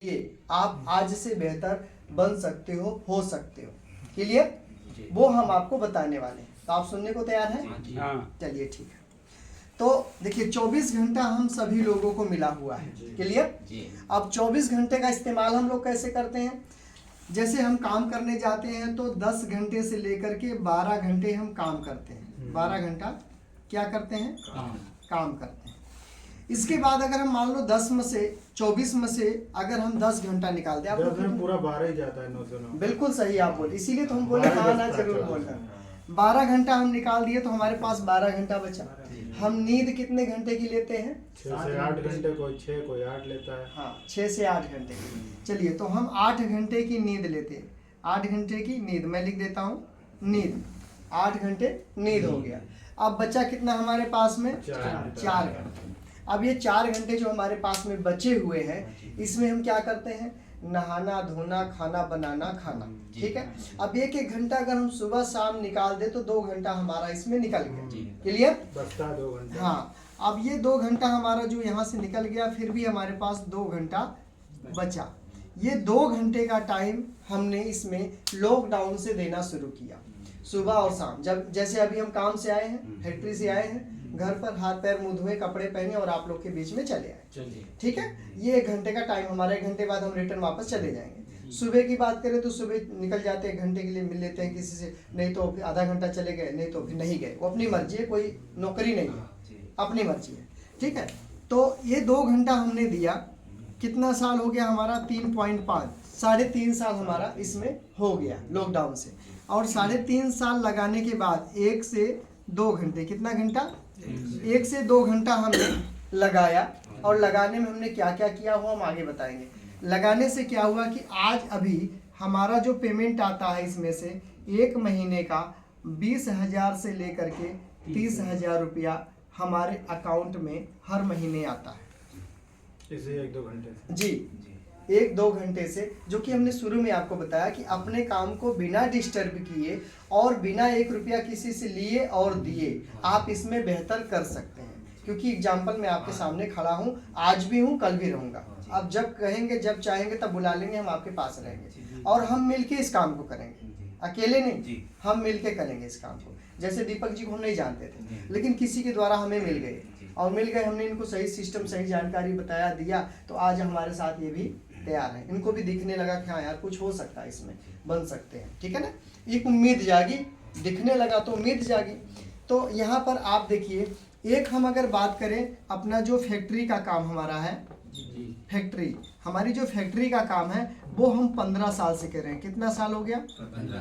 ये आप आज से बेहतर बन सकते हो सकते हो। क्लियर? वो हम आपको बताने वाले हैं, तो आप सुनने को तैयार हैं? हाँ। चलिए ठीक है। तो देखिए 24 घंटा हम सभी लोगों को मिला हुआ है। क्लियर? अब 24 घंटे का इस्तेमाल हम लोग कैसे करते हैं? जैसे हम काम करने जाते हैं तो 10 घंटे से लेकर के 12 घंटे हम काम करते हैं। 12 घंटा क्या करते हैं? काम करते हैं। इसके बाद अगर हम मान लो 10 में से 24 में से अगर हम 10 घंटा निकाल दें, आप लोग पूरा 12 ही जाता है 9 से 9। बिल्कुल सही आप बोले, इसीलिए तो हम बोले हाँ ना जरूर बोलना। 12 घंटा हम निकाल दिए तो हमारे पास 12 घंटा बचा। हम नींद कितने घंटे की लेते हैं? 6 से 8 घंटे, कोई 6 कोई 8 लेता है। हाँ, 6 से 8 घंटे की। चलिए तो हम 8 घंटे की नींद लेते हैं। 8 घंटे की नींद मैं लिख देता हूँ, नींद 8 घंटे नींद हो गया। अब बचा कितना हमारे पास में? 4 घंटे। अब ये 4 घंटे जो हमारे पास में बचे हुए हैं, इसमें हम क्या करते हैं? नहाना धोना, खाना बनाना, खाना। ठीक है? अब एक एक घंटा अगर हम सुबह शाम निकाल दे तो 2 घंटा हमारा इसमें निकल गया। क्लियर? बचता 2 घंटा। हाँ, अब ये 2 घंटा हमारा जो यहाँ से निकल गया, फिर भी हमारे पास 2 घंटा बचा। ये 2 घंटे का टाइम हमने इसमें लॉकडाउन से देना शुरू किया, सुबह और शाम। जब जैसे अभी हम काम से आए हैं, फैक्ट्री से आए हैं, घर पर हाथ पैर मुंह धोए, कपड़े पहने और आप लोग के बीच में चले आए। ठीक है? ये 1 घंटे का टाइम हमारा, 1 घंटे बाद हम रिटर्न वापस चले जाएंगे। सुबह की बात करें तो सुबह निकल जाते हैं, 1 घंटे के लिए मिल लेते हैं किसी से, नहीं तो फिर आधा घंटा चले गए, नहीं तो फिर नहीं गए। वो अपनी मर्जी है, कोई नौकरी नहीं है, अपनी मर्जी है। ठीक है? तो ये 2 घंटा हमने दिया। कितना साल हो गया हमारा? 3.5, 3.5 साल हमारा इसमें हो गया लॉकडाउन से। और 3.5 साल लगाने के बाद 1 से 2 घंटे, कितना घंटा? 1 से 2 घंटा हमने लगाया। और लगाने में हमने क्या क्या किया हुआ हम आगे बताएंगे। लगाने से क्या हुआ कि आज अभी हमारा जो पेमेंट आता है इसमें से 1 महीने का 20,000 से लेकर के 30,000 रुपया हमारे अकाउंट में हर महीने आता है। इसे 1-2 घंटे से। जी, 1-2 घंटे से, जो कि हमने शुरू में आपको बताया कि अपने काम को बिना डिस्टर्ब किए और बिना 1 रुपया किसी से लिए और दिए आप इसमें बेहतर कर सकते हैं। क्योंकि एग्जाम्पल मैं आपके सामने खड़ा हूँ, आज भी हूँ, कल भी रहूँगा। अब जब कहेंगे, जब चाहेंगे तब बुला लेंगे, हम आपके पास रहेंगे और हम मिलके इस काम को करेंगे। अकेले नहीं, हम मिलके करेंगे इस काम को। जैसे दीपक जी को हम नहीं जानते थे, लेकिन किसी के द्वारा हमें मिल गए और मिल गए, हमने इनको सही सिस्टम, सही जानकारी बताया, दिया, तो आज हमारे साथ ये भी तैयार है। इनको भी दिखने लगा कि हाँ यार कुछ हो सकता है, इसमें बन सकते हैं। ठीक है ना? एक उम्मीद जागी, दिखने लगा तो उम्मीद जागी। तो यहाँ पर आप देखिए, एक हम अगर बात करें अपना जो फैक्ट्री का काम हमारा है, फैक्ट्री, हमारी जो फैक्ट्री का काम है वो हम 15 साल से कर रहे हैं। कितना साल हो गया?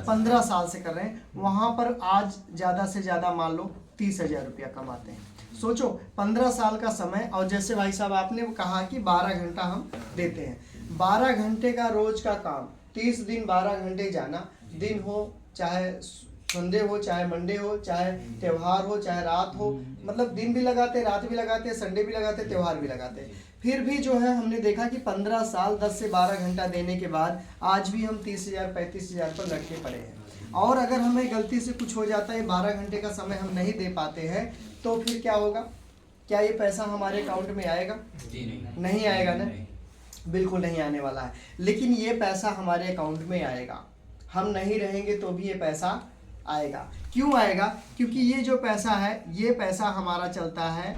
15 साल से कर रहे हैं। वहाँ पर आज ज़्यादा से ज़्यादा मान लो 30,000 रुपया कमाते हैं। सोचो 15 साल का समय, और जैसे भाई साहब आपने कहा कि 12 घंटा हम देते हैं। 12 घंटे का रोज का काम, 30 दिन 12 घंटे जाना, दिन हो चाहे संडे हो, चाहे मंडे हो, चाहे त्यौहार हो, चाहे रात हो, मतलब दिन भी लगाते, रात भी लगाते, संडे भी लगाते, त्यौहार भी लगाते। फिर भी जो है हमने देखा कि 15 साल 10 से 12 घंटा देने के बाद आज भी हम 30,000 35,000 पर लटके पड़े हैं। और अगर हमें गलती से कुछ हो जाता है, 12 घंटे का समय हम नहीं दे पाते हैं, तो फिर क्या होगा? क्या ये पैसा हमारे अकाउंट में आएगा? नहीं आएगा ना, बिल्कुल नहीं आने वाला है। लेकिन ये पैसा हमारे अकाउंट में आएगा, हम नहीं रहेंगे तो भी ये पैसा आएगा। क्यों आएगा? क्योंकि ये जो पैसा है, ये पैसा हमारा चलता है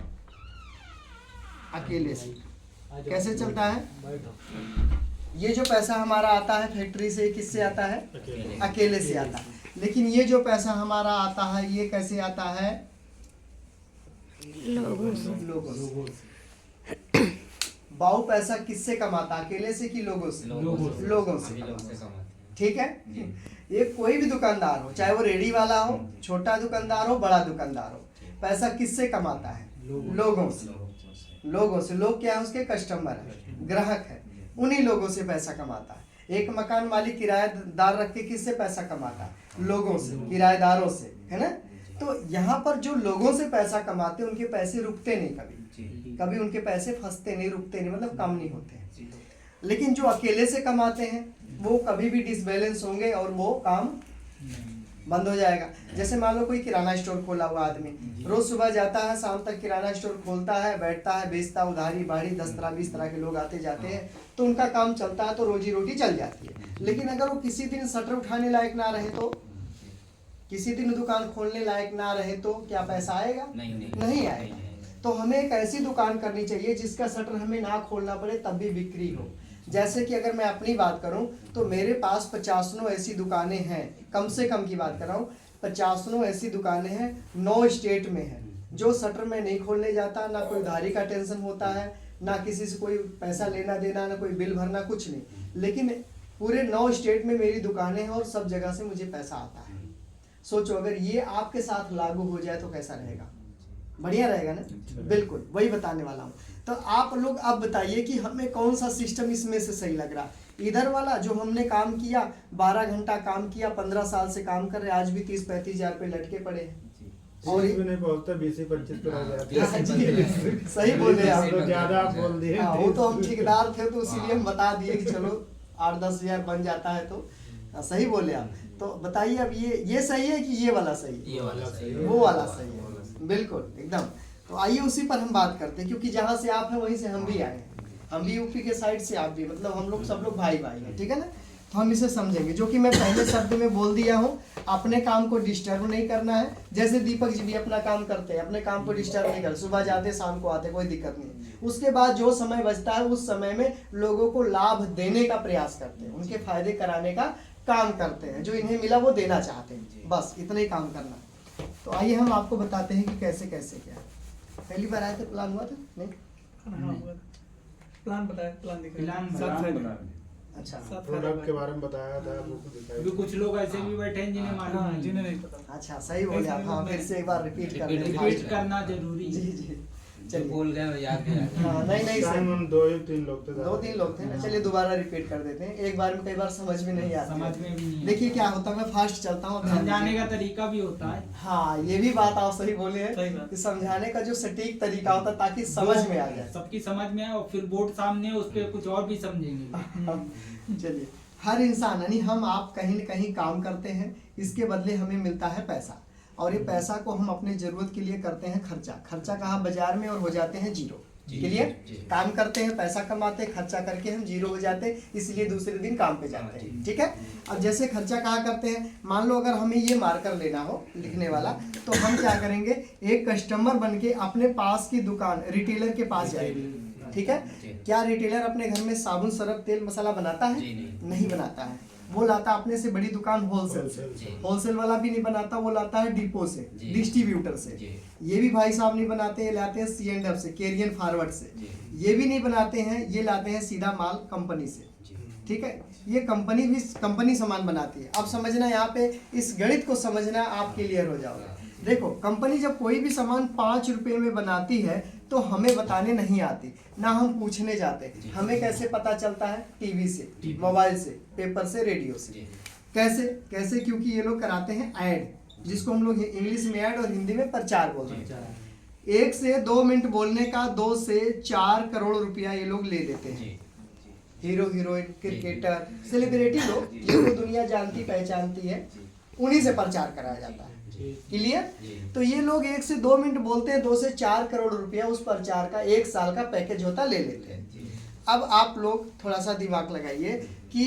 अकेले से। कैसे चलता है? ये जो पैसा हमारा आता है फैक्ट्री से, किससे आता है? अकेले से आता है। लेकिन ये जो पैसा हमारा आता है, ये कैसे आता है? लोगों से। बाऊ पैसा किससे कमाता? अकेले से कि लोगों से? लोगों से। ठीक है? ये कोई भी दुकानदार हो, चाहे वो रेडी वाला हो, छोटा दुकानदार हो, बड़ा दुकानदार हो, पैसा किससे कमाता है? लोगों से। लोगों से। लोग क्या है? उसके कस्टमर है, ग्राहक है, उन्हीं लोगों से पैसा कमाता है। एक मकान मालिक किराएदार रख के किससे पैसा कमाता है? लोगों से, किराएदारों से, है ना? तो यहाँ पर जो लोगों से पैसा कमाते हैं, उनके पैसे रुकते नहीं, कभी उनके पैसे फंसते नहीं, रुकते नहीं, मतलब कम नहीं होते हैं। लेकिन जो अकेले से कमाते हैं वो कभी भी डिसबैलेंस होंगे और वो काम बंद हो जाएगा। जैसे मान लो कोई किराना स्टोर खोला हुआ आदमी, रोज सुबह जाता है, शाम तक किराना स्टोर खोलता है, बैठता है, बेचता, उधारी बाड़ी 10 तरह 20 तरह के लोग आते जाते हैं, तो उनका काम चलता है, तो रोजी रोटी चल जाती है। लेकिन अगर वो किसी दिन शटर उठाने लायक ना रहे, तो किसी दिन दुकान खोलने लायक ना रहे, तो क्या पैसा आएगा? नहीं आएगा। तो हमें एक ऐसी दुकान करनी चाहिए जिसका शटर हमें ना खोलना पड़े तब भी बिक्री हो। जैसे कि अगर मैं अपनी बात करूं तो मेरे पास 50 ऐसी दुकानें हैं, कम से कम की बात कर रहा हूँ, 50 ऐसी दुकानें हैं, 9 स्टेट में है, जो शटर में नहीं खोलने जाता, ना कोई उधारी का टेंशन होता है, ना किसी से कोई पैसा लेना देना, ना कोई बिल भरना, कुछ नहीं। लेकिन पूरे 9 स्टेट में मेरी दुकानें हैं और सब जगह से मुझे पैसा आता है। सोचो अगर ये आपके साथ लागू हो जाए तो कैसा रहेगा? बढ़िया रहेगा ना? बिल्कुल वही बताने वाला हूँ। तो आप लोग अब बताइए कि हमें कौन सा सिस्टम इसमें से सही लग रहा? इधर वाला जो हमने काम किया, 12 घंटा काम किया, 15 साल से काम कर रहे, आज भी 30-35 हजार रुपये लटके पड़े हैं। और भी नहीं बोलते 20-25 पे रह जाते हैं। सही बोले आप, ज्यादा आप बोल दिए। वो तो हम ठेकेदार थे तो इसीलिए हम बता दिए कि चलो 8-10 हजार बन जाता है, तो सही बोले आप। तो बताइए अब ये सही है कि ये वाला सही है? ये वाला सही है, वो वाला सही है, बिल्कुल एकदम। तो आइए उसी पर हम बात करते हैं, क्योंकि जहाँ से आप हैं वहीं से हम भी आए हैं, हम भी यूपी के साइड से, आप भी, मतलब हम लोग सब लोग भाई भाई हैं, ठीक है ना? तो हम इसे समझेंगे, जो कि मैं पहले शब्द में बोल दिया हूँ, अपने काम को डिस्टर्ब नहीं करना है। जैसे दीपक जी भी अपना काम करते हैं, अपने काम को डिस्टर्ब नहीं करते, सुबह जाते शाम को आते, कोई दिक्कत नहीं। उसके बाद जो समय बचता है उस समय में लोगों को लाभ देने का प्रयास करते हैं, उनके फायदे कराने का काम करते हैं, जो इन्हें मिला वो देना चाहते हैं, बस इतना ही काम करना। तो आइए हम आपको बताते हैं कि कैसे कैसे क्या। पहली बार आए थे, प्लान हुआ था? नहीं, प्लान बताया, प्लान बता अच्छा, प्रोडक्ट के बारे में बताया था। अभी कुछ लोग ऐसे भी बैठे हैं जिन्हें मालूम नहीं, जिन्हें नहीं पता। अच्छा सही बोले आप। हाँ, फिर से एक बार रिपीट कर दें। रिपीट करना जरूरी जी है। जी, जो चलिए। बोल गए याद नहीं हाँ, नहीं टाइम सही, हम 2-3 लोग थे। 2-3 लोग थे ना। चलिए दोबारा रिपीट कर देते हैं, एक बार में कई बार समझ में नहीं आता। समझ में भी नहीं देखिए आता। क्या होता है, मैं फास्ट चलता हूँ, समझाने का तरीका भी होता है। हाँ, ये भी बात आप सही बोले सही हैं बात। कि समझाने का जो सटीक तरीका होता है ताकि समझ में आ जाए। सबकी समझ में आए, और फिर बोर्ड सामने है, उस पर कुछ और भी समझेंगे। चलिए, हर इंसान यानी हम आप कहीं न कहीं काम करते हैं, इसके बदले हमें मिलता है पैसा, और ये पैसा को हम अपने जरूरत के लिए करते हैं खर्चा। खर्चा कहाँ? बाजार में, और हो जाते हैं जीरो। क्लियर? काम करते हैं, पैसा कमाते हैं, खर्चा करके हम जीरो हो जाते हैं, इसलिए दूसरे दिन काम पे जाते हैं, ठीक है? अब जैसे खर्चा कहाँ करते हैं, मान लो अगर हमें ये मार्कर लेना हो लिखने वाला, तो हम क्या करेंगे, एक कस्टमर बन के अपने पास की दुकान रिटेलर के पास जाएंगे, ठीक है? क्या रिटेलर अपने घर में साबुन, सरफ, तेल, मसाला बनाता है? नहीं बनाता है। वो लाता अपने से बड़ी दुकान होलसेल से। होलसेल वाला भी नहीं बनाता, वो लाता है डिपो से, डिस्ट्रीब्यूटर से। ये भी भाई साहब नहीं बनाते, ये लाते हैं C&F से, कैरियर फॉरवर्ड से। ये भी नहीं बनाते हैं, ये लाते हैं सीधा माल कंपनी से, ठीक है? ये कंपनी भी कंपनी सामान बनाती है। अब समझना, यहाँ पे इस गणित को समझना, आप क्लियर हो जाओगे। देखो, कंपनी जब कोई भी सामान 5 रुपए में बनाती है तो हमें बताने नहीं आती, ना हम पूछने जाते। हमें कैसे पता चलता है? टीवी से, मोबाइल से, पेपर से, रेडियो से। कैसे कैसे? क्योंकि ये लोग कराते हैं ऐड, जिसको हम लोग इंग्लिश में ऐड और हिंदी में प्रचार बोलते हैं। 1 से 2 मिनट बोलने का 2 से 4 करोड़ रुपया ये लोग ले लेते हैं। हीरो, हीरोइन, क्रिकेटर, सेलिब्रिटी लोग जिनको दुनिया जानती पहचानती है, उन्हीं से प्रचार कराया जाता है। क्लियर? तो ये लोग 1 से 2 मिनट बोलते हैं, 2 से 4 करोड़ रुपया उस प्रचार का 1 साल का पैकेज होता ले लेते हैं। अब आप लोग थोड़ा सा दिमाग लगाइए कि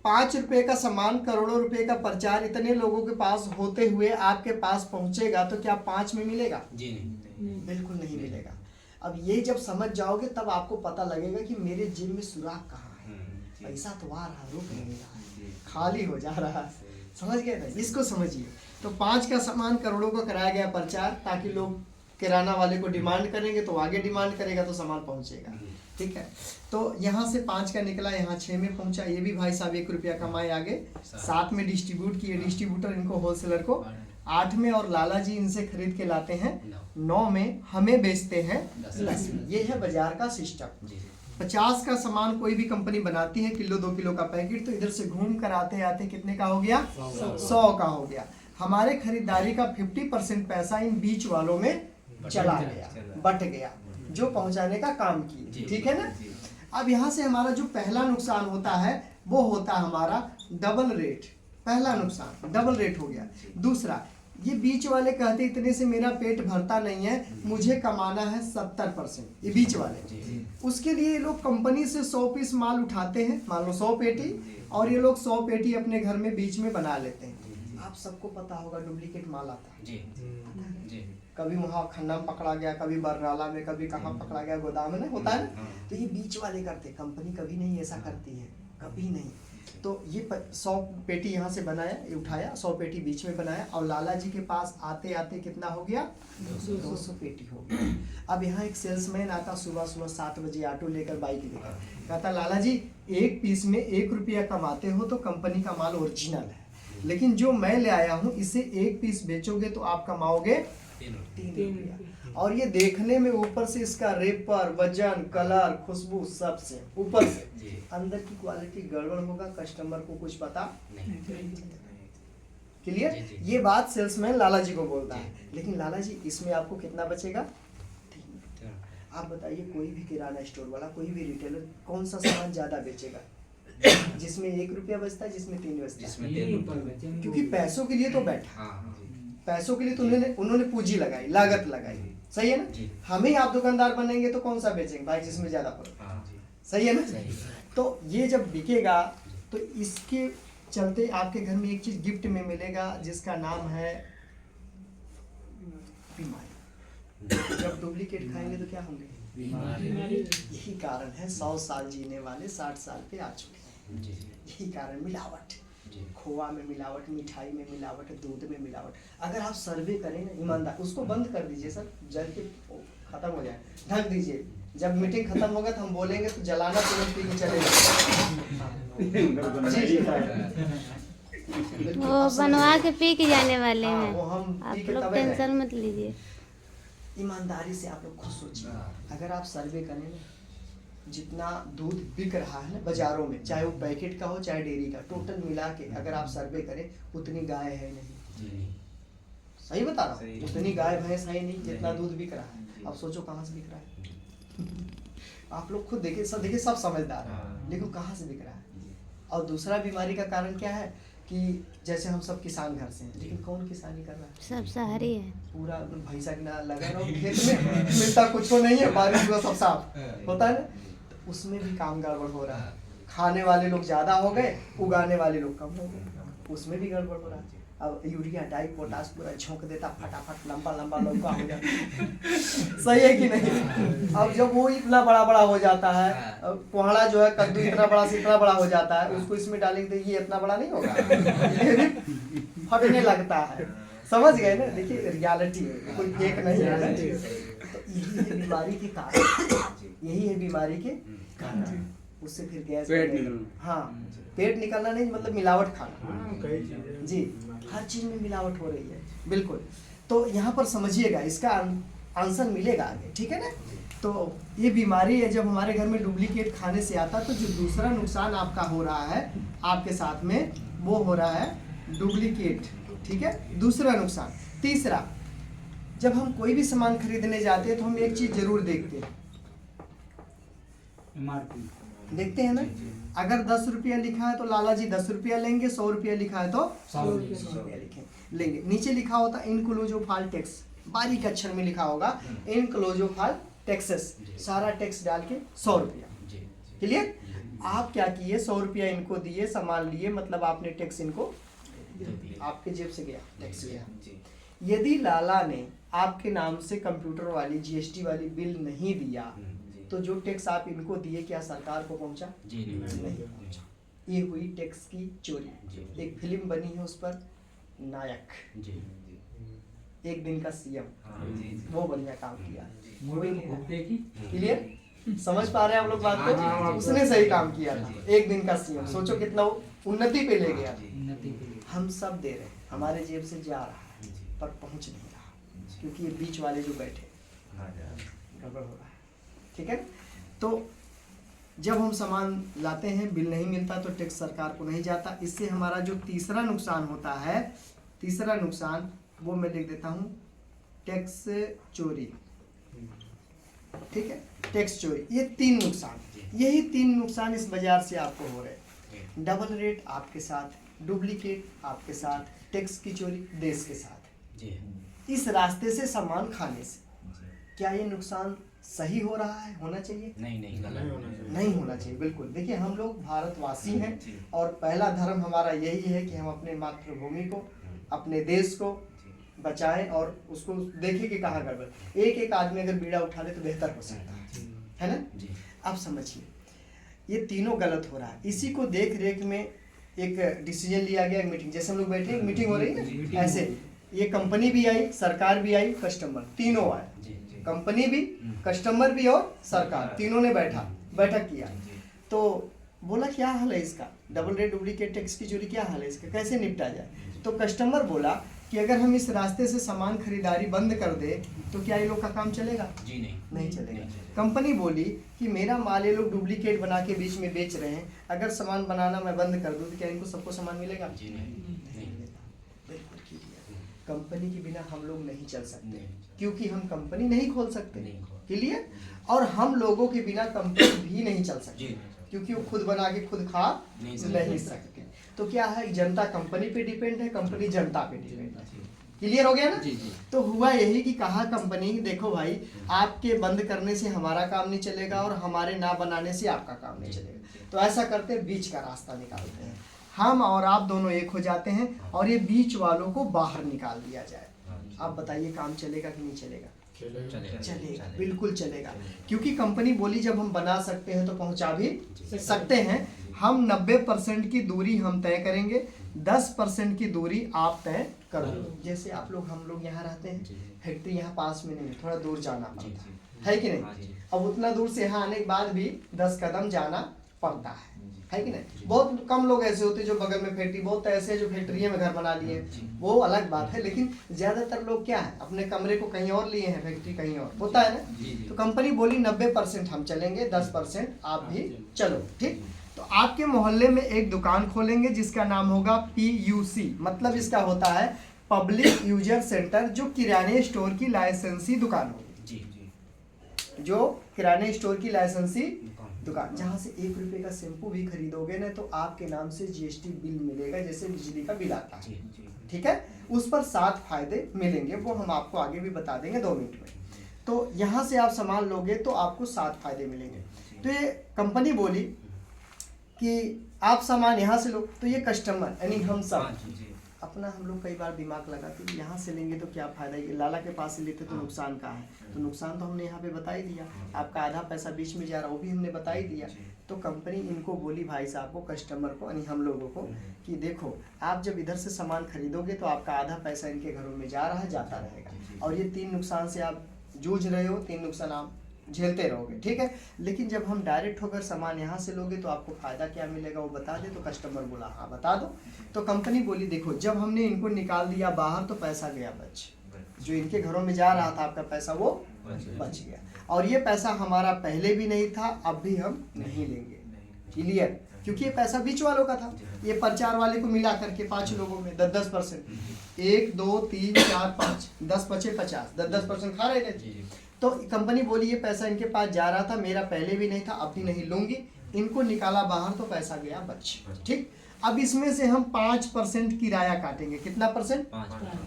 5 रुपए का सामान, करोड़ों रुपए का प्रचार इतने लोगों के पास होते हुए आपके पास पहुंचेगा तो क्या 5 में मिलेगा? जी नहीं, बिल्कुल नहीं मिलेगा। अब ये जब समझ जाओगे तब आपको पता लगेगा कि मेरे जेब में सुराख कहाँ है, पैसा तो आ रहा, रुक नहीं रहा है, खाली हो जा रहा है। समझ गए ना? इसको समझिए। तो 5 का सामान करोड़ों का कराया गया प्रचार, ताकि लोग किराना वाले को डिमांड करेंगे तो आगे डिमांड करेगा तो सामान पहुंचेगा, ठीक है? तो यहाँ से 5 का निकला, यहाँ 6 में पहुंचा। ये भी भाई साहब 1 रुपया कमाए आगे, 7 में डिस्ट्रीब्यूट किए, डिस्ट्रीब्यूटर इनको होलसेलर को 8 में, और लाला जी इनसे खरीद के लाते हैं 9 में, हमें बेचते हैं 10 में। ये है बाजार का सिस्टम। 50 का सामान कोई भी कंपनी बनाती है, किलो 2 किलो का पैकेट, तो इधर से घूम कर आते आते कितने का हो गया? 100 का हो गया। हमारे खरीदारी का 50% पैसा इन बीच वालों में चला गया, बट गया, जो पहुंचाने का काम किए, ठीक है ना? अब यहाँ से हमारा जो पहला नुकसान होता है वो होता है हमारा डबल रेट। पहला नुकसान डबल रेट हो गया। दूसरा, ये बीच वाले कहते इतने से मेरा पेट भरता नहीं है, मुझे कमाना है 70%, ये बीच वाले। उसके लिए ये लोग कंपनी से 100 पीस माल उठाते हैं, मान लो 100 पेटी, और ये लोग 100 पेटी अपने घर में बीच में बना लेते हैं। आप सबको पता होगा डुप्लीकेट माल आता है जी। कभी वहाँ खन्ना में पकड़ा गया, कभी बरनाला में, कभी कहाँ पकड़ा गया, गोदाम में, ना होता है ना। तो ये बीच वाले करते, कंपनी कभी नहीं ऐसा करती है, कभी नहीं। तो ये 100 पेटी यहाँ से बनाया, ये उठाया, 100 पेटी बीच में बनाया, और लाला जी के पास आते आते कितना हो गया, 200 पेटी हो गया। अब यहाँ एक सेल्समैन आता सुबह सुबह 7 बजे ऑटो लेकर, बाइक लेकर, कहता लाला जी एक पीस में 1 रुपया कमाते हो तो कंपनी का माल ओरिजिनल है, लेकिन जो मैं ले आया हूँ इसे 1 पीस बेचोगे तो आप कमाओगे 3 रुपया। और ये देखने में ऊपर से इसका रेपर, वजन, कलर, खुशबू सब से ऊपर से, अंदर की क्वालिटी गड़बड़ होगा, कस्टमर को कुछ पता नहीं। क्लियर? ये बात सेल्समैन लाला जी को बोलता है, लेकिन लाला जी इसमें आपको कितना बचेगा? 3। आप बताइए कोई भी किराना स्टोर वाला, कोई भी रिटेलर कौन सा सामान ज्यादा बेचेगा? जिसमें 1 रुपया बचता है, जिसमें 3 बचता है। क्योंकि पैसों के लिए तो बैठा, पैसों के लिए तो उन्होंने पूंजी लगाई, लागत लगाई, सही है ना। हम ही आप दुकानदार बनेंगे तो कौन सा बेचेंगे भाई, जिसमें ज्यादा प्रॉफिट, सही है ना। तो ये जब बिकेगा तो इसके चलते आपके घर में एक चीज गिफ्ट में मिलेगा जिसका नाम है बीमारी। जब डुप्लीकेट खाएंगे तो क्या होंगे? बीमारी। यही कारण है 100 साल जीने वाले 60 साल पे आ चुके हैं। यही कारण, मिलावट, खोआ में मिलावट, मिठाई में मिलावट, दूध में मिलावट। अगर आप सर्वे करें ना ईमानदार, उसको बंद कर दीजिए सर, जल के खत्म हो जाए, ढक दीजिए। जब मीटिंग खत्म होगा तो हम बोलेंगे तो जलाना तुरंत पी के चले वो बनवा के पी के जाने वाले हाँ, हैं, वो हम आप पी के लोग तबे टेंशन जाएंगे। मत लीजिए। ईमानदारी से आप लोग खुद सोचिए, अगर आप सर्वे करें ना, जितना दूध बिक रहा है ना बाजारों में, चाहे वो पैकेट का हो चाहे डेयरी का, टोटल मिला के अगर आप सर्वे करें उतनी गाय है नहीं। सही बता रहा हूँ, उतनी गाय भैंस है नहीं जितना दूध बिक रहा है। अब सोचो कहाँ से बिक रहा है। आप लोग खुद देखिए, सब समझदार है, लेकिन कहाँ से बिक रहा है। और दूसरा बीमारी का कारण क्या है कि जैसे हम सब किसान घर से हैं, लेकिन कौन किसानी कर रहा है? सब शहरी है। पूरा भैंसा के ना लगा रहो खेत में, मिलता कुछ नहीं है, बारिश हुआ सब साफ होता है ना। तो उसमें भी काम गड़बड़ हो रहा है। खाने वाले लोग ज्यादा हो गए, उगाने वाले लोग कम हो गए, उसमें भी गड़बड़ हो रहा है। अब यूरिया डाई पोटास पूरा झोंक देता, फटाफट लंबा लंबा लौका हो जाता। सही है कि नहीं? अब जब वो इतना बड़ा बड़ा हो जाता है, कोहड़ा जो है कद्दू इतना बड़ा से इतना बड़ा हो जाता है, उसको इसमें डालेंगे तो ये इतना बड़ा नहीं होगा, ये भी फटने लगता है। समझ गए ना? देखिए रियलिटी कोई फेक नहीं है ना। तो यही है बीमारी के कारण, यही है बीमारी के कारण। उससे फिर गैस, हाँ पेट निकलना नहीं मतलब मिलावट खाना जी, हर चीज में मिलावट हो रही है, बिल्कुल। तो यहाँ पर समझिएगा, इसका आंसर मिलेगा आगे, ठीक है ना। तो ये बीमारी है, जब हमारे घर में डुप्लीकेट खाने से आता तो जो दूसरा नुकसान आपका हो रहा है आपके साथ में, वो हो रहा है डुप्लीकेट, ठीक है, दूसरा नुकसान। तीसरा, जब हम कोई भी सामान खरीदने जाते हैं तो हम एक चीज जरूर देखते हैं, MRP देखते हैं ना। अगर 10 रुपया लिखा है तो लाला जी 10 रुपया लेंगे, 100 रुपया लिखा है तो 100 रुपया लेंगे। नीचे लिखा होता इनक्लूजिव टैक्स, बारीक अक्षर में लिखा होगा इनक्लूजिव टैक्सेस, सारा टैक्स डाल के 100 रुपया। क्लियर? आप क्या किए, 100 रुपया इनको दिए, सामान लिए, मतलब आपने टैक्स इनको, आपके जेब से गया टैक्स गया। यदि लाला ने आपके नाम से कंप्यूटर वाली GST वाली बिल नहीं दिया तो जो टैक्स आप इनको दिए क्या सरकार को पहुंचा? नहीं पहुंचा। ये हुई टैक्स की चोरी। एक फिल्म बनी है उस पर, नायक, एक दिन का CM, वो बढ़िया काम किया। क्लियर? समझ पा रहे हैं आप लोग बात को? उसने सही काम किया था, एक दिन का CM। सोचो कितना उन्नति पे ले गया। हम सब दे रहे हैं, हमारे जेब से जा रहा है पर पहुंच नहीं रहा, क्योंकि ये बीच वाले जो बैठे गड़बड़ हो रहा है। ठीक है? तो जब हम सामान लाते हैं, बिल नहीं मिलता तो टैक्स सरकार को नहीं जाता। इससे हमारा जो तीसरा नुकसान होता है, तीसरा नुकसान वो मैं लिख देता हूँ, टैक्स चोरी। ठीक है, टैक्स चोरी। ये 3 नुकसान, यही 3 नुकसान इस बाजार से आपको हो रहे। डबल रेट आपके साथ, डुप्लीकेट आपके साथ, टैक्स की चोरी देश के साथ। जी इस रास्ते से सामान खाने से क्या ये नुकसान सही हो रहा है, होना चाहिए? नहीं नहीं गलत नहीं होना चाहिए। नहीं होना चाहिए, बिल्कुल। देखिए हम लोग भारतवासी हैं जी। और पहला धर्म हमारा यही है कि हम अपने मातृभूमि को, अपने देश को बचाएं और उसको देखें कि कहाँ गड़बड़। एक एक आदमी अगर बीड़ा उठा ले तो बेहतर हो सकता है ना? जी अब समझिए ये तीनों गलत हो रहा है। इसी को देख रेख में एक डिसीजन लिया गया, एक मीटिंग, जैसे हम लोग बैठे एक मीटिंग हो रही है मीटिंग ना, ऐसे ये कंपनी भी आई, सरकार भी आई, कस्टमर तीनों आए, जी जी कंपनी भी, कस्टमर भी और सरकार, तीनों ने बैठक किया। तो बोला क्या हाल है इसका, डबल रेट डुप्लीकेट टैक्स की चोरी क्या हाल है इसका, कैसे निपटा जाए? तो कस्टमर बोला कि अगर हम इस रास्ते से सामान खरीदारी बंद कर दे तो क्या ये लोग का काम चलेगा? जी नहीं चलेगा। कंपनी बोली कि मेरा माल ये लोग डुप्लीकेट बना के बीच में बेच रहे हैं, अगर सामान बनाना मैं बंद कर दूं तो क्या इनको सबको सामान मिलेगा? जी नहीं बिल्कुल क्लियर। कंपनी के बिना हम लोग नहीं चल सकते नहीं। क्योंकि हम कंपनी नहीं खोल सकते, नहीं खोल। क्लियर। और हम लोगों के बिना कंपनी भी नहीं चल सकती जी। क्योंकि वो खुद बना के खुद खा नहीं सकते। तो क्या है, जनता कंपनी पे डिपेंड है, कंपनी जनता पे डिपेंड है। क्लियर हो गया ना? जी जी तो हुआ यही कि कहा कंपनी, देखो भाई आपके बंद करने से हमारा काम नहीं चलेगा और हमारे ना बनाने से आपका काम नहीं चलेगा। तो ऐसा करते बीच का रास्ता निकालते हैं, हम और आप दोनों एक हो जाते हैं और ये बीच वालों को बाहर निकाल दिया जाए। आप बताइए काम चलेगा कि नहीं चलेगा? चलेगा, बिल्कुल चलेगा। क्योंकि कंपनी बोली जब हम बना सकते हैं तो पहुंचा भी सकते हैं। हम 90% की दूरी हम तय करेंगे, 10% की दूरी आप तय करो। जैसे आप लोग, हम लोग यहाँ रहते हैं, फैक्ट्री यहाँ पास में नहीं है, थोड़ा दूर जाना पड़ता है कि नहीं? अब उतना दूर से यहाँ आने के बाद भी 10 कदम जाना पड़ता है कि नहीं? बहुत कम लोग ऐसे होते हैं जो बगल में फैक्ट्री, बहुत ऐसे हैं जो फैक्ट्री में घर बना लिए, वो अलग बात है। लेकिन ज्यादातर लोग क्या है, अपने कमरे को कहीं और लिए हैं, फैक्ट्री कहीं और, होता है ना? तो कंपनी बोली 90% हम चलेंगे, 10% आप भी चलो, ठीक। तो आपके मोहल्ले में एक दुकान खोलेंगे जिसका नाम होगा PUC, मतलब इसका होता है पब्लिक यूजर सेंटर, जो किराने स्टोर की लाइसेंसी दुकान होगी। जी जो किराने स्टोर की लाइसेंसी दुकान, जहाँ से 1 रुपये का शैम्पू भी खरीदोगे ना तो आपके नाम से GST बिल मिलेगा, जैसे बिजली का बिल आता है, ठीक है? उस पर 7 फायदे मिलेंगे, वो हम आपको आगे भी बता देंगे 2 मिनट में। तो यहाँ से आप सामान लोगे तो आपको 7 फायदे मिलेंगे। तो ये कंपनी बोली कि आप सामान यहाँ से लो, तो ये कस्टमर यानी हम सब अपना, हम लोग कई बार दिमाग लगाते हैं यहाँ से लेंगे तो क्या फायदा, ये लाला के पास से लेते तो नुकसान का है, तो नुकसान तो हमने यहाँ पे बता ही दिया, आपका आधा पैसा बीच में जा रहा वो भी हमने बता ही दिया। तो कंपनी इनको बोली, भाई साहब को, कस्टमर को यानी हम लोगों को, कि देखो आप जब इधर से सामान खरीदोगे तो आपका आधा पैसा इनके घरों में जा रहा है, जाता रहेगा, और ये 3 नुकसान से आप जूझ रहे हो, 3 नुकसान आप झेलते रहोगे, ठीक है? लेकिन जब हम डायरेक्ट होकर सामान यहाँ से लोगे तो आपको फायदा क्या मिलेगा वो बता दे। तो कस्टमर बोला हाँ बता दो। तो कंपनी बोली देखो, जब हमने इनको निकाल दिया बाहर तो पैसा गया बच, जो इनके घरों में जा रहा था आपका पैसा वो बच गया, और ये पैसा हमारा पहले भी नहीं था, अब भी हम नहीं लेंगे, क्लियर? क्योंकि ये पैसा बीच वालों का था, ये प्रचार वाले को मिला करके 5 लोगों में 10% 1 2 3 4 5 10 बचे 50, 10% खा रहे थे। तो कंपनी बोली ये पैसा इनके पास जा रहा था, मेरा पहले भी नहीं था, अब भी नहीं लूंगी, इनको निकाला बाहर तो पैसा गया बच, ठीक। अब इसमें से हम 5% किराया काटेंगे। कितना परसेंट?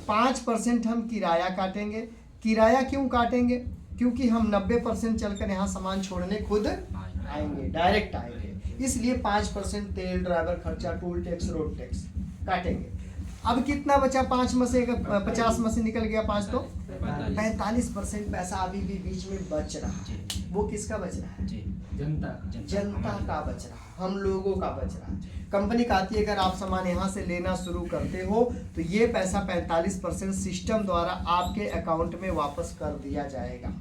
5% हम किराया काटेंगे। किराया क्यों काटेंगे? क्योंकि हम 90% चलकर यहाँ सामान छोड़ने खुद आएंगे, डायरेक्ट आएंगे, इसलिए 5% तेल, ड्राइवर खर्चा, टोल टैक्स, रोड टैक्स काटेंगे। अब कितना बचा? 5 में से 50 में से निकल गया 5 तो 45% पैसा अभी भी बीच में बच रहा है। वो किसका बच रहा है? जनता का बच रहा है, हम लोगों का बच रहा है। कंपनी कहती है अगर आप सामान यहाँ से लेना शुरू करते हो तो ये पैसा 45% सिस्टम द्वारा आपके अकाउंट में वापस कर दिया जाएगा।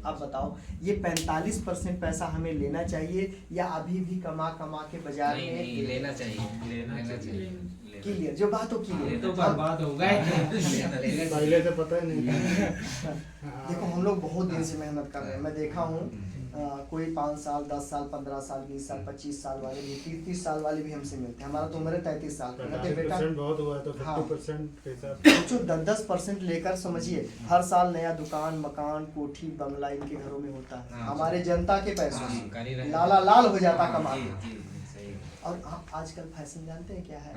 अब बताओ ये 45% पैसा हमें लेना चाहिए या अभी भी कमा के बाजार में लेना चाहिए। क्लियर? जो बात हो क्लियर, तो बर्बाद हो गए। पहले तो पता ही नहीं। देखो हम लोग बहुत दिन से मेहनत कर रहे हैं, मैं देखा हूँ कोई 5 साल 10 साल 15 साल 20 साल 25 साल वाले भी, 30 साल वाले भी हमसे मिलते हैं। हमारा तो उम्र है 33 साल का, बेटा 50% बहुत हुआ तो हाँ। 50% के हिसाब सोचो 10% लेकर समझिए हर साल नया दुकान, मकान, कोठी, बंगला इनके घरों में होता है, हमारे जनता के पैसों से लाला लाल हो जाता कमा के। और आजकल फैशन जानते हैं क्या है?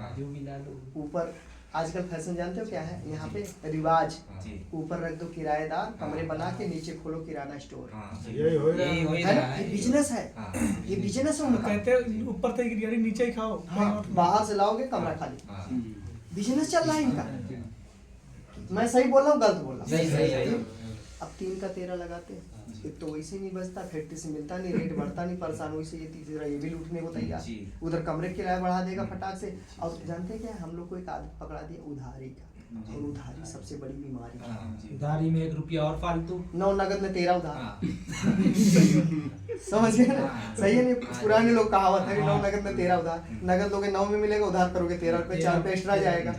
ऊपर आजकल फैशन जानते हो क्या है, यहाँ पे रिवाज, जी ऊपर रख दो किराएदार, कमरे बना के नीचे खोलो किराना स्टोर। हाँ यही हो रहा यही है। हो ही है रहा ना, ये है बिजनेस है, हाँ ये बिजनेस है उनका। कहते हैं ऊपर तक गिरगाड़ी नीचे ही खाओ। हाँ, बाहर से लाओगे कमरा खाली, हाँ बिजनेस चल रहा है इनका। मैं सही बोल रहा हूँ गलत बोल रहा सही सही हूँ? अब 3 का 13 लगाते हैं, एक तो वैसे नहीं बचता, फैक्ट्री से मिलता नहीं, रेट बढ़ता नहीं, परेशान वैसे ये तीसरा ये भी लूटने को तैयार, जी। उधर कमरे किराया बढ़ा देगा फटाक से। और जानते हैं क्या, हम लोग को एक आदत पकड़ा दिया उधारी का, और उधारी सबसे बड़ी बीमारी है। हाँ जी उधारी में 1 रुपया और फालतू। 9 नगद में 13 उधार, हाँ समझ गए ना? हाँ। सही है नहीं? हाँ। पुराने लोग कहावत है कि 9 हाँ। नगद में 13 उधार, नगद लोगे 9 में मिलेगा, उधार करोगे 13 रुपये, 4 रुपये एक्स्ट्रा जाएगा,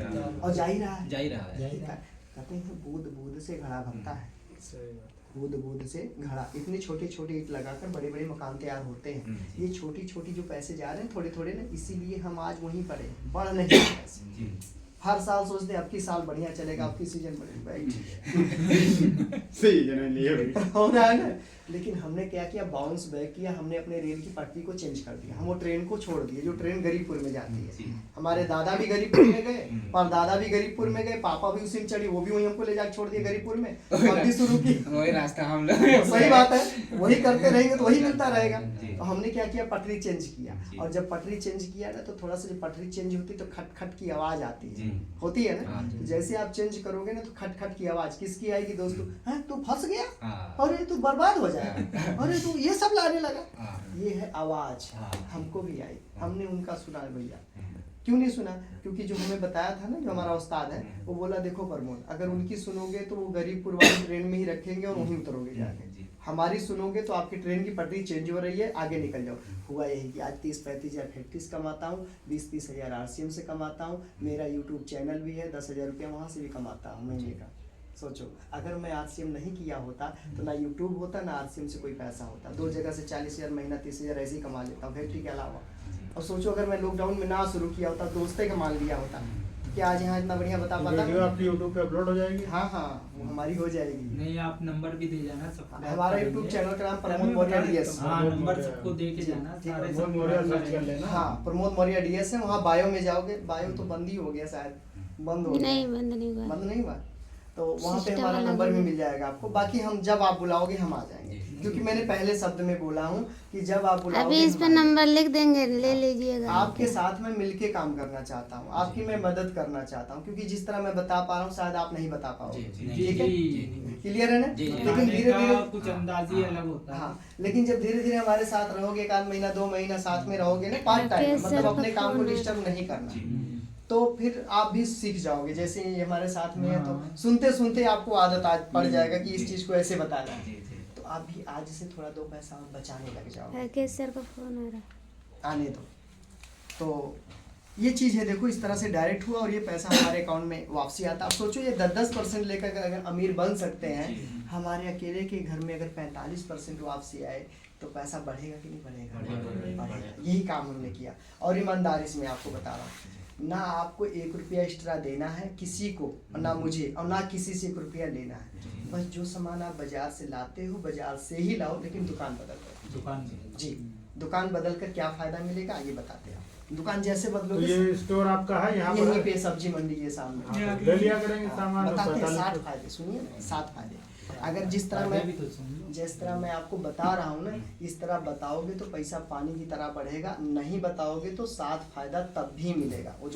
और जा ही रहा है। जा ही रहा है कहते हैं बूंद बूंद से घड़ा भरता है, सही बात। बूंद बूंद से घड़ा। इतने छोटे छोटे ईंट लगाकर बड़े बड़े मकान तैयार होते हैं। जी। ये छोटी छोटी जो पैसे जा रहे हैं थोड़े थोड़े ना, इसीलिए हम आज वहीं पड़े हैं, बढ़ नहीं रहे पैसे। जी हर साल सोचते हैं अब की साल बढ़िया चलेगा, अब की सीजन बढ़ेगा, सही जने लिए भाई। हो रहा है ना। लेकिन हमने क्या किया, बाउंस बैक किया, हमने अपने रेल की पटरी को चेंज कर दिया, हम वो ट्रेन को छोड़ दिए जो ट्रेन गरीबपुर में जाती जी। है। हमारे दादा भी गरीबपुर में गए, परदादा भी गरीबपुर में गए, पापा भी उसी में चढ़ी, वो भी वहीं हमको ले जाकर छोड़ दिए गरीबपुर में, अब भी शुरू की। वही रास्ता हम लोग सही बात है, वही करते रहेंगे तो वही मिलता रहेगा। जी। तो हमने क्या किया, पटरी चेंज किया, जी। और जब पटरी चेंज किया ना तो थोड़ा सा जब पटरी चेंज होती है तो खट खट की आवाज आती है, जी। होती है ना। हाँ जी। तो जैसे आप चेंज करोगे ना तो खट खट की आवाज किसकी आएगी दोस्तों, हैं तू फंस गया, हाँ अरे तू बर्बाद हो जाएगा, अरे तू ये सब लाने लगा। हाँ ये है आवाज, हाँ। हमको भी आई, हमने उनका सुना भैया। क्यों नहीं सुना, क्योंकि जो हमें बताया था ना, जो हमारा उस्ताद है, वो बोला देखो प्रमोद, अगर उनकी सुनोगे तो वो गरीबपुर वाली ट्रेन में ही रखेंगे और वहीं उतरोगे जाके, जी। हमारी सुनोगे तो आपकी ट्रेन की पटरी चेंज हो रही है, आगे निकल जाओ। हुआ यही कि आज 30-35 हज़ार फैक्ट्री से कमाता हूँ, 20-30 हज़ार RCM से कमाता हूँ, मेरा यूट्यूब चैनल भी है, 10,000 रुपया वहाँ से भी कमाता हूँ महीने का। सोचो अगर मैं RCM नहीं किया होता तो ना यूट्यूब होता ना RCM से कोई पैसा होता, 2 जगह से 40,000 महीना 30,000 ऐसे ही कमा लेता हूँ फैक्ट्री के अलावा। और सोचो अगर मैं लॉकडाउन में ना शुरू किया होता, दोस्तों का मान लिया होता, क्या आज यहाँ इतना बढ़िया बता पाता? वीडियो आपकी YouTube पे अपलोड हो जाएगी। हाँ हाँ, वो हमारी हो जाएगी। नहीं, आप नंबर भी दे जाना सबको। हमारा यूट्यूब चैनल का नाम प्रमोद मौर्य DS। हाँ, नंबर सबको दे के जाना, ठीक है, सारे प्रमोद सब मौर्य नंबर सर्च कर रहेंगे। लेना। हाँ प्रमोद मौर्य DS है, वहाँ बायो में जाओगे, बायो तो बंद ही हो गया शायद, बंद हो गया, नहीं बंद नहीं हुआ। बंद नहीं हुआ, तो वहाँ पे System हमारा वाला नंबर भी नहीं। मिल जाएगा आपको। बाकी हम जब आप बुलाओगे हम आ जाएंगे, क्योंकि मैंने पहले शब्द में बोला हूँ कि जब आप बुलाओगे अभी इस हम पे आ जाएंगे। नंबर लिख देंगे, ले लीजिएगा। आपके साथ में मिलके काम करना चाहता हूँ, आपकी मैं मदद करना चाहता हूँ, क्योंकि जिस तरह मैं बता पा रहा हूँ शायद आप नहीं बता पाओगे। जी, जी, ठीक है, जी। क्लियर है ना? जी, जी। लेकिन बताने धीरे का धीरे कुछ अंदाज ही अलग होता है। हाँ, लेकिन जब धीरे धीरे हमारे साथ रहोगे, 1 आध महीना 2 महीना साथ में रहोगे ना, पार्ट टाइम, राकेश सर मतलब का अपने काम को फोन है। डिस्टर्ब नहीं करना, तो फिर आप भी सीख जाओगे। जैसे ये हमारे साथ में है तो हाँ। सुनते सुनते आपको आदत आज पड़ जाएगा कि इस चीज को ऐसे बताना है, जी जी तो आप भी आज से थोड़ा 2 पैसा और बचाने लग जाओगे। राकेश सर का फोन आ रहा। आने दो। तो ये चीज़ है, देखो इस तरह से डायरेक्ट हुआ और ये पैसा हमारे अकाउंट में वापसी आता। आप सोचो ये 10% लेकर अगर अमीर बन सकते हैं, हमारे अकेले के घर में अगर 45% वापसी आए तो पैसा बढ़ेगा कि नहीं बढ़ेगा? बढ़ेगा। यही काम हमने किया, और ईमानदारी से मैं आपको बता रहा हूँ, ना आपको 1 रुपया एक्स्ट्रा देना है किसी को, ना मुझे, और ना किसी से 1 रुपया लेना है। बस जो सामान आप बाजार से लाते हो बाजार से ही लाओ, लेकिन दुकान बदल कर। दुकान जी, दुकान बदल कर क्या फायदा मिलेगा ये बताते हैं। दुकान जैसे तो बदलोगे, ये स्टोर आपका है यहाँ पर यहीं है? पे सब्जी मंडी के सामने। हाँ, तो ले लिया करेंगे सामान। बताते हैं 45 7 फायदे, सुनिए ना, 7 फायदे। अगर जिस तरह फायदे भी मैं तो सुन लो। जिस तरह मैं आपको बता रहा हूँ ना, इस तरह बताओगे तो पैसा पानी की तरह बढ़ेगा, नहीं बताओगे तो 7 फायदा तब भी मिलेगा। वो